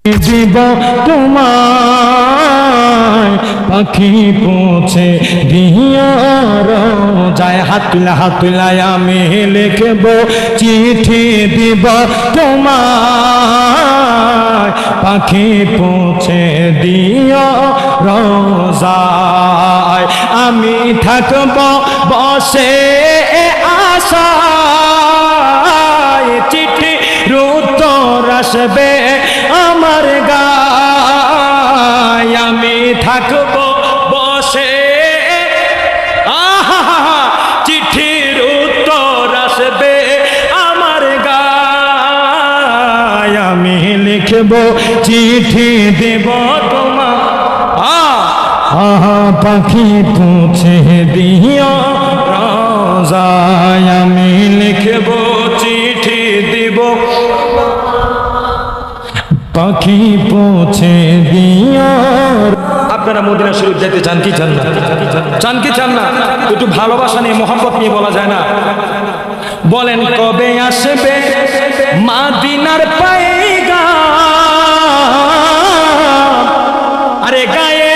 দিব তোমায় পাখি পৌঁছে দিও রোজায়। হাত তুলায় আমি লিখব চিঠি দিব তোমায় পাখি পৌঁছে দিও রোজায়। আমি থাকব বসে আশায় চিঠির উত্তর আসবে আমার গায়। আমি থাকব বসে চিঠির উত্তর আসবে আমার গায়। আমি লিখব চিঠি দেব তোমার পাখি পৌঁছে দিও রোজায়। আমি লিখব চিঠি দিব পাখি পৌঁছে দিও। আপনারা মদিনা শরীফ যেতে চান কি চান না? চান কি চান না? একটু ভালোবাসা নিয়ে মোহাম্মত নিয়ে বলা যায় না? বলেন কবে আসবে মদিনার পয়গাম, আরে গায়ে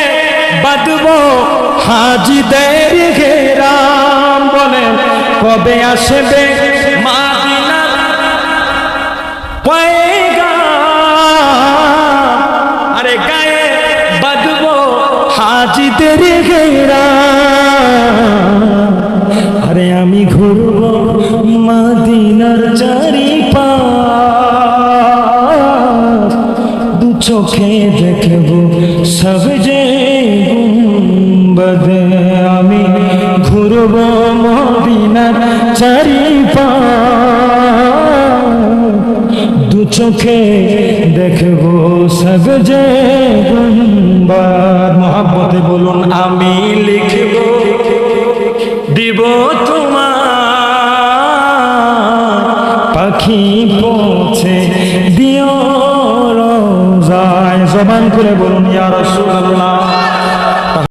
বাঁধবো হাজিদের ঘেরাম। বলেন কবে আসবে মদিনার পয়গাম, আরে গায়ে বাঁধবো হাজিদের ঘেরাম। আরে আমি ঘুরবো মদিনার চারিপাশ, দু চোখে দেখবো সব যে গুম্বদ। আমি ঘুরবো মদিনার চারিপাশ, দু চোখে দেখবো সব যে গুম্বদ। মোহাব্বতে বলুন আমি লিখব দিব তোমার পাখি পৌঁছে দিও রোজায়। জবান করে বলুন ইয়া রাসূলুল্লাহ।